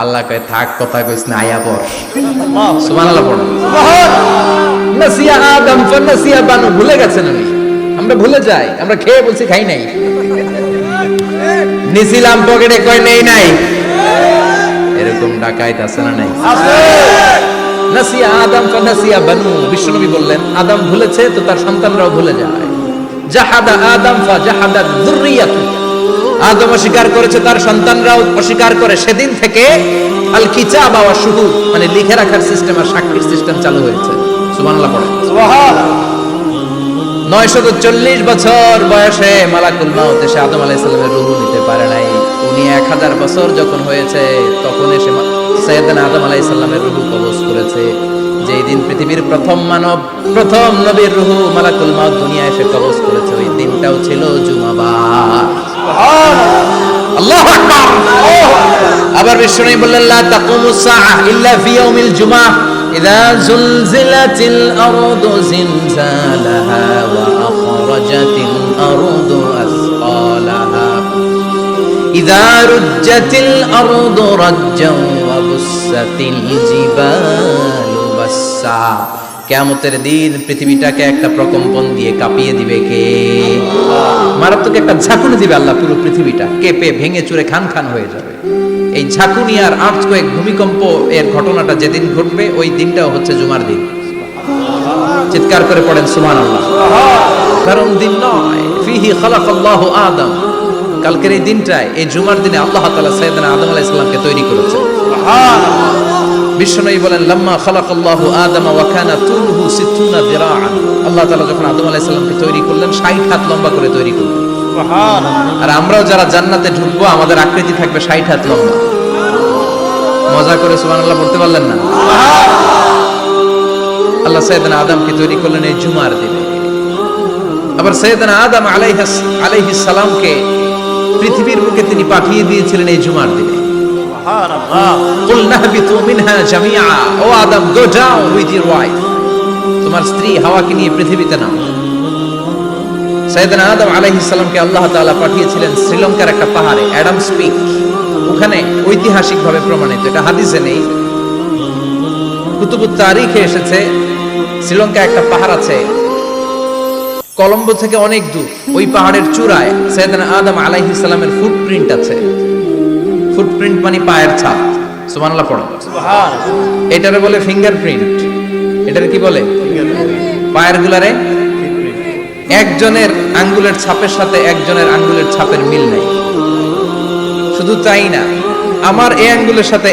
আল্লাহ কয় থাক, কথা কইস না, আয়া পড়। সুবহানাল্লাহ পড়। নাসিয়া আদম ফানাসিয়া বানু, ভুলে গেছেন উনি। আমরা ভুলে যাই, আমরা খেয়ে বলছি খাই নাই, নিছিলাম পকেটে, কয় নেই নাই। এরকম ডাকাইত আছে না নাই? আছে। নাসিয়া আদম ফানাসিয়া বানু, বিশ্বনবী বললেন আদম ভুলেছে তো তার সন্তানরাও ভুলে যায়। জাহাদা আদম ফাজাহাদাত যুররিয়াতু, আদম অস্বীকার করেছে, তার সন্তানরাও অস্বীকার করে। সেদিন থেকে আল কিতাব ওয়া শুহুদ, মানে লিখে রাখার সিস্টেম আর সাক্ষীর সিস্টেম চালু হয়েছে। সুবহানাল্লাহ পড়ে। সুবহানাল্লাহ। 940 বছর বয়সে মালাকুল মাউত এসে আদম আলাইহিস সালামের রূহ নিতে পারে নাই। উনি 1000 বছর যখন হয়েছে তখন এসে সাইয়েদনা আদম আলাইহিস সালামের রূহ কবজ করেছে। যেই দিন পৃথিবীর প্রথম মানব, প্রথম নবীর রূহ মালাকুল মাউত দুনিয়ায় এসে কবজ করেছে, ওই দিনটাও ছিল জুমাবার। আল্লাহু আকবার। আবার বিশ্বনবী বললেন লা তাকুমুস সাআহ ইল্লা ফি ইয়াউমিল জুমআহ ইযা যুলজিলাতিল আরদু জিলজালাহা ওয়া আখরাজাতিল আরদু আসকালাহা ইযা রুজ্জাতিল আরদু রাজ্জান ওয়া বুসাতিল জিবালু বাসসা। কিয়ামতের দিন পৃথিবীটাকে একটা প্রকম্পন দিয়ে কাঁপিয়ে দিবে কে? মারাত্মক একটা ঝাঁকুনি দিবে আল্লাহ, পুরো পৃথিবীটা কেঁপে ভেঙে চুরে খান খান হয়ে যাবে। এই ঝাঁকুনি আর আর্থকোয়েক, ভূমিকম্প এর ঘটনাটা যেদিন ঘটবে ওই দিনটাও হচ্ছে জুমার দিন। চিৎকার করে পড়েন সুবহানাল্লাহ। কারণ দিন নয়, ফিহি খালাকাল্লাহু আদম, কালকের এই দিনটায়, এই জুমার দিনে আল্লাহ তাআলা সাইয়েদনা আদম আলাইহিস সালামকে তৈরি করেছেন। সুবহানাল্লাহ। বিশ্বনবী বলেন লাম্মা খালাকাল্লাহু আদম ওয়া কানা তুলুহু 60 যিরাআন, আল্লাহ তাআলা যখন আদম আলাইহিস সালামকে তৈরি করলেন 60 হাত লম্বা করে তৈরি করলেন। সুবহানাল্লাহ। আর আমরাও যারা জান্নাতে ঢুকবো আমাদের আকৃতি থাকবে 60 হাত লম্বা। মজা করে সুবহানাল্লাহ পড়তে পারলেন না? আল্লাহ সাইয়েদনা আদমকে তৈরি করলেন এই জুমার দিনে। আবার সাইয়েদনা আদম আলাইহিস সালামকে পৃথিবীর বুকে তিনি পাঠিয়ে দিয়েছিলেন এই জুমার দিনে। ও আদম, go down with your wife, তোমার স্ত্রী হাওয়াকে নিয়ে পৃথিবীতে নাও। সাইয়েদনা আদম আলাইহিস সালামকে আল্লাহ তাআলা পাঠিয়েছিলেন শ্রীলঙ্কার একটা পাহাড়ে, অ্যাডামস পিক। ওখানে ঐতিহাসিকভাবে প্রমাণিত, এটা হাদিসে নেই, কুতুবুত তারিখে এসেছে। শ্রীলঙ্কায় একটা পাহাড় আছে, কলম্বো থেকে অনেক দূর। ওই পাহাড়ের চূড়ায় সাইয়েদনা আদম আলাইহিস সালামের ফুটপ্রিন্ট আছে। ফুটপ্রিন্ট মানে পায়ের ছাপ। সুবহানাল্লাহ পড়ো। সুবহানাল্লাহ। এটারে বলে ফিঙ্গারপ্রিন্ট। এটারে কি বলে? পায়ের গুলারে একজনের আঙ্গুলের ছাপের সাথে একজনের আঙ্গুলের ছাপের মিল নাই। শুধু তাই না, আমার এই আঙ্গুলের সাথে